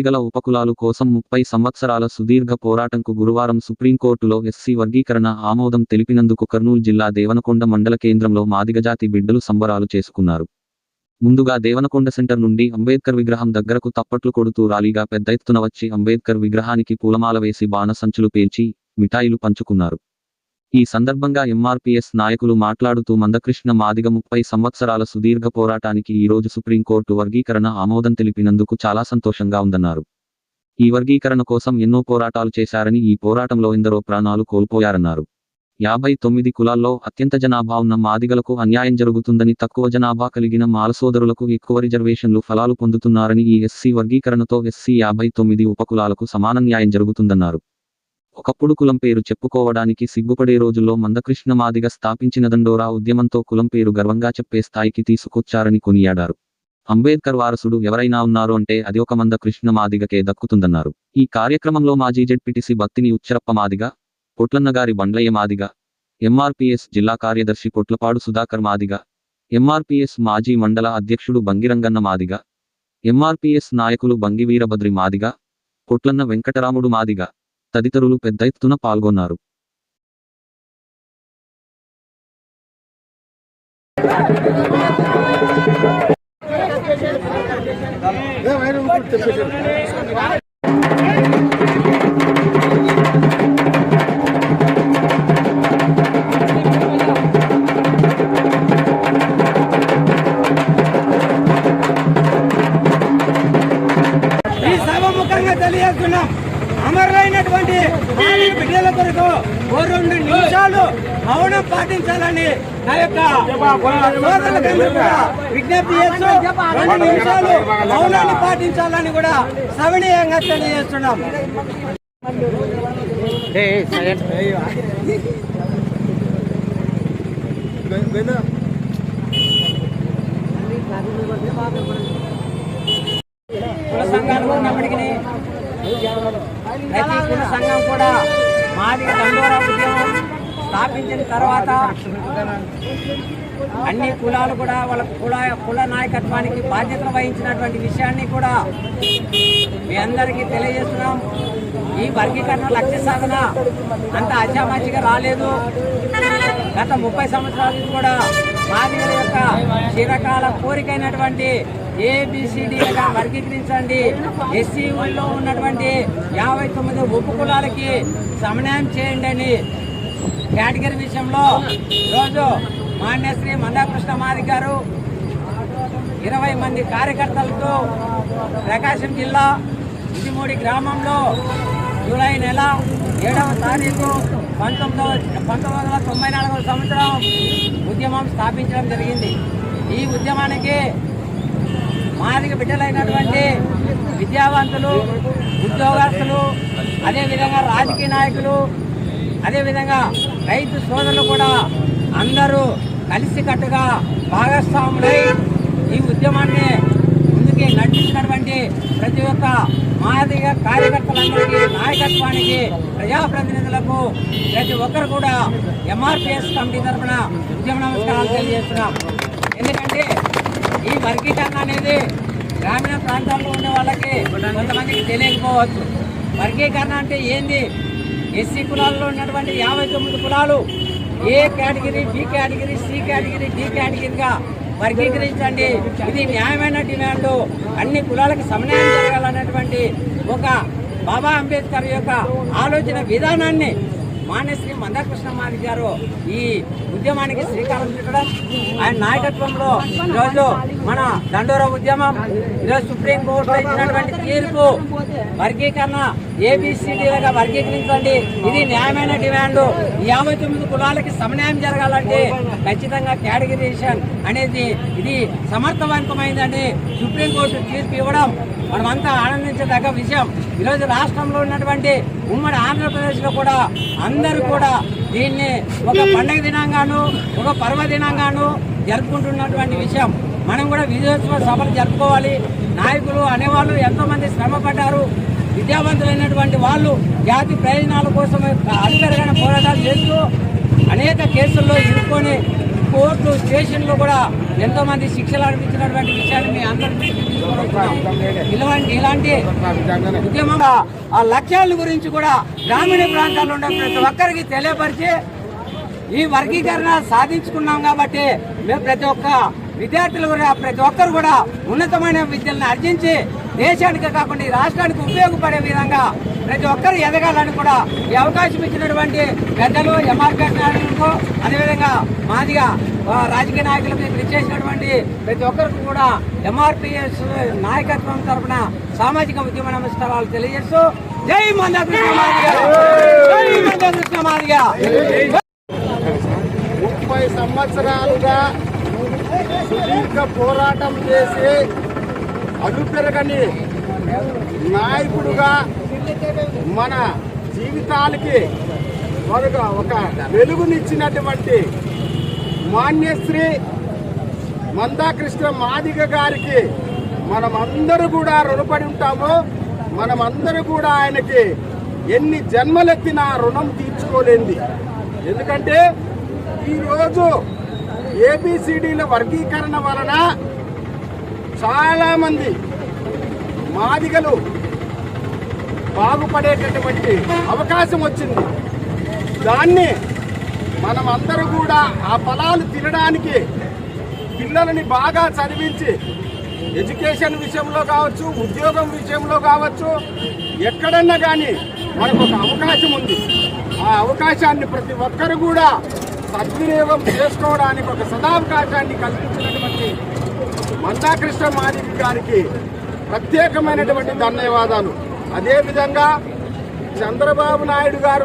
మాదిగల ఉపకులాలు కోసం 30 సంవత్సరాల సుదీర్ఘ పోరాటంకు గురువారం సుప్రీంకోర్టులో ఎస్సీ వర్గీకరణ ఆమోదం తెలిపినందుకు కర్నూలు జిల్లా దేవనకొండ మండల కేంద్రంలో మాదిగజాతి బిడ్డలు సంబరాలు చేసుకున్నారు. ముందుగా దేవనకొండ సెంటర్ నుండి అంబేద్కర్ విగ్రహం దగ్గరకు తప్పట్లు కొడుతూ ర్యాలీగా పెద్ద ఎత్తున వచ్చి అంబేద్కర్ విగ్రహానికి పూలమాల వేసి బాణసంచులు పేల్చి మిఠాయిలు పంచుకున్నారు. ఈ సందర్భంగా ఎంఆర్పీఎస్ నాయకులు మాట్లాడుతూ మందకృష్ణ మాదిగ 30 సంవత్సరాల సుదీర్ఘ పోరాటానికి ఈరోజు సుప్రీంకోర్టు వర్గీకరణ ఆమోదం తెలిపినందుకు చాలా సంతోషంగా ఉందన్నారు. ఈ వర్గీకరణ కోసం ఎన్నో పోరాటాలు చేశారని, ఈ పోరాటంలో ఎందరో ప్రాణాలు కోల్పోయారన్నారు. 59 కులాల్లో అత్యంత జనాభా ఉన్న మాదిగలకు అన్యాయం జరుగుతుందని, తక్కువ జనాభా కలిగిన మాల సోదరులకు ఎక్కువ రిజర్వేషన్లు ఫలాలు పొందుతున్నారని, ఈ ఎస్సీ వర్గీకరణతో ఎస్సీ 59 ఉపకులాలకు సమాన న్యాయం జరుగుతుందన్నారు. ఒకప్పుడు కులం పేరు చెప్పుకోవడానికి సిగ్గుపడే రోజుల్లో మందకృష్ణ మాదిగ స్థాపించిన దండోరా ఉద్యమంతో కులం పేరు గర్వంగా చెప్పే స్థాయికి తీసుకొచ్చారని కొనియాడారు. అంబేద్కర్ వారసుడు ఎవరైనా ఉన్నారు అంటే అది ఒక మందకృష్ణ మాదిగకే దక్కుతుందన్నారు. ఈ కార్యక్రమంలో మాజీ జెడ్పీటీసీ బత్తిని ఉచ్చరప్ప మాదిగ, పొట్లన్నగారి బండ్లయ్య మాదిగ, ఎంఆర్పీఎస్ జిల్లా కార్యదర్శి పొట్లపాడు సుధాకర్ మాదిగ, ఎంఆర్పీఎస్ మాజీ మండల అధ్యక్షుడు బంగిరంగన్న మాదిగ, ఎంఆర్పీఎస్ నాయకులు బంగి వీరభద్రి మాదిగ, పొట్లన్న వెంకటరాముడు మాదిగ తదితరులు పెద్ద ఎత్తున పాల్గొన్నారు. ఈ సభముఖంగా తెలియజేస్తున్నాం, అమరులైనటువంటి బిడ్డల కొరకు 2 నిమిషాలు మౌనం పాటించాలని నా యొక్క సోదరులందరూ కూడా విజ్ఞప్తి చేస్తూ 2 నిమిషాలు మౌనాన్ని పాటించాలని కూడా సవినీయంగా తెలియజేస్తున్నాం. కుల సంఘాలు ఉన్నప్పటికీ ప్రతి కుల సంఘం కూడా మాదిగ దండోరా ఉద్యమం స్థాపించిన తర్వాత అన్ని కులాలు కూడా వాళ్ళ కుల నాయకత్వానికి బాధ్యతలు వహించినటువంటి విషయాన్ని కూడా మీ అందరికీ తెలియజేస్తున్నాం. ఈ వర్గీకరణ లక్ష్య సాధన అంత అచామాచిగా రాలేదు. గత 30 సంవత్సరాల నుంచి కూడా మాదిగల యొక్క చిరకాల కోరికైనటువంటి ABCDగా వర్గీకరించండి, ఎస్సీలో ఉన్నటువంటి 59 ఉపకులాలకి సమన్వయం చేయండి అని కేటగిరీ విషయంలో ఈరోజు మాన్యశ్రీ మందకృష్ణ మాదిగ గారు 20 మంది కార్యకర్తలతో ప్రకాశం జిల్లా ఇదిమూడి గ్రామంలో జూలై నెల 7వ తారీఖు 1994 సంవత్సరం ఉద్యమం స్థాపించడం జరిగింది. ఈ ఉద్యమానికి మాదిగ బిడ్డలైనటువంటి విద్యావంతులు, ఉద్యోగస్తులు, అదేవిధంగా రాజకీయ నాయకులు, అదేవిధంగా రైతు సోదరులు కూడా అందరూ కలిసికట్టుగా భాగస్వాములై ఈ ఉద్యమాన్ని ముందుకి నడిపించినటువంటి ప్రతి ఒక్క మాదిగ కార్యకర్తలందరికీ, నాయకత్వానికి, ప్రజాప్రతినిధులకు ప్రతి ఒక్కరు కూడా ఎంఆర్పీఎస్ కమిటీ తరఫున ఉద్యమ నమస్కారాలు తెలియజేస్తున్నాం. ఎందుకంటే ఈ వర్గీకరణ అనేది గ్రామీణ ప్రాంతాల్లో ఉండే వాళ్ళకి కొంతమందికి తెలియకపోవచ్చు. వర్గీకరణ అంటే ఏంది? ఎస్సీ కులాల్లో ఉన్నటువంటి 59 కులాలు A category, B category, C category, D కేటగిరీగా వర్గీకరించండి. ఇది న్యాయమైన డిమాండ్. అన్ని కులాలకు సమన్వయం జరగాలన్నటువంటి ఒక బాబా అంబేద్కర్ యొక్క ఆలోచన విధానాన్ని మాన్యశ్రీ మందకృష్ణ మాదిగ గారు ఈ ఉద్యమానికి శ్రీకారం చుట్టడం, ఆయన నాయకత్వంలో ఈరోజు మన దండోరా ఉద్యమం, ఈరోజు సుప్రీంకోర్టులో ఇచ్చినటువంటి తీర్పు, వర్గీకరణ ABCDలుగా వర్గీకరించండి, ఇది న్యాయమైన డిమాండ్. 59 కులాలకి సమన్వయం జరగాలంటే ఖచ్చితంగా కేటగిరీషన్ అనేది ఇది సమర్థవంతమైందని సుప్రీంకోర్టు తీర్పు ఇవ్వడం మనమంతా ఆనందించదగ్గ విషయం. ఈరోజు రాష్ట్రంలో ఉన్నటువంటి ఉమ్మడి ఆంధ్రప్రదేశ్లో కూడా అందరూ కూడా దీన్ని ఒక పండగ దినంగాను, ఒక పర్వదినంగాను జరుపుకుంటున్నటువంటి విషయం. మనం కూడా విజయోత్సవ సభలు జరుపుకోవాలి. నాయకులు అనేవాళ్ళు ఎంతోమంది శ్రమ పడ్డారు. విద్యావంతులైనటువంటి వాళ్ళు జాతి ప్రయోజనాల కోసం అధికారిగా పోరాటాలు చేస్తూ అనేక కేసుల్లో ఇరుక్కొని కోర్టు స్టేషన్లో కూడా ఎంతో మంది శిక్షలు అనిపించినటువంటి విషయాన్ని మీ అందరికీ ఇలాంటి ఉద్యమం ఆ లక్ష్యాల గురించి కూడా గ్రామీణ ప్రాంతాల్లో ఉండే ప్రతి ఒక్కరికి తెలియపరిచి ఈ వర్గీకరణ సాధించుకున్నాం కాబట్టి మేము ప్రతి ఒక్క విద్యార్థులు కూడా ప్రతి ఒక్కరు కూడా ఉన్నతమైన విద్యలను ఆర్జించి దేశానికి కాకుండా ఈ రాష్ట్రానికి ఉపయోగపడే విధంగా ప్రతి ఒక్కరు ఎదగాలని కూడా ఈ అవకాశం ఇచ్చినటువంటి పెద్దలు ఎంఆర్పీఎస్ నాయకులకు అదేవిధంగా మాదిగా రాజకీయ నాయకులకు కృషి చేసినటువంటి ప్రతి ఒక్కరికి కూడా ఎంఆర్పీఎస్ నాయకత్వం తరఫున సామాజిక ఉద్యమ నమస్కారాలు తెలియజేస్తూ జై మందాకృష్ణ మాదిగ, జై మందాకృష్ణ మాదిగ. 30 సంవత్సరాలుగా సుదీర్ఘ పోరాటం చేసి అడుపెరగని నాయకుడుగా మన జీవితాలకి ఒక వెలుగునిచ్చినటువంటి మాన్యశ్రీ మందాకృష్ణ మాదిగ గారికి మనమందరూ కూడా రుణపడి ఉంటాము. మనమందరూ కూడా ఆయనకి ఎన్ని జన్మలెత్తినా రుణం తీర్చుకోలేంది. ఎందుకంటే ఈరోజు ఏబిసిడీల వర్గీకరణ వలన చాలామంది మాదిగలు బాగుపడేటటువంటి అవకాశం వచ్చింది. దాన్ని మనమందరూ కూడా ఆ ఫలాలు తినడానికి పిల్లలని బాగా చదివించి ఎడ్యుకేషన్ విషయంలో కావచ్చు, ఉద్యోగం విషయంలో కావచ్చు, ఎక్కడన్నా కానీ మనకు ఒక అవకాశం ఉంది. ఆ అవకాశాన్ని ప్రతి ఒక్కరు కూడా సద్వినియోగం చేసుకోవడానికి ఒక సదావకాశాన్ని కల్పించినటువంటి మందాకృష్ణ మాదిగ గారికి ప్రత్యేకమైనటువంటి ధన్యవాదాలు. అదేవిధంగా చంద్రబాబు నాయుడు గారు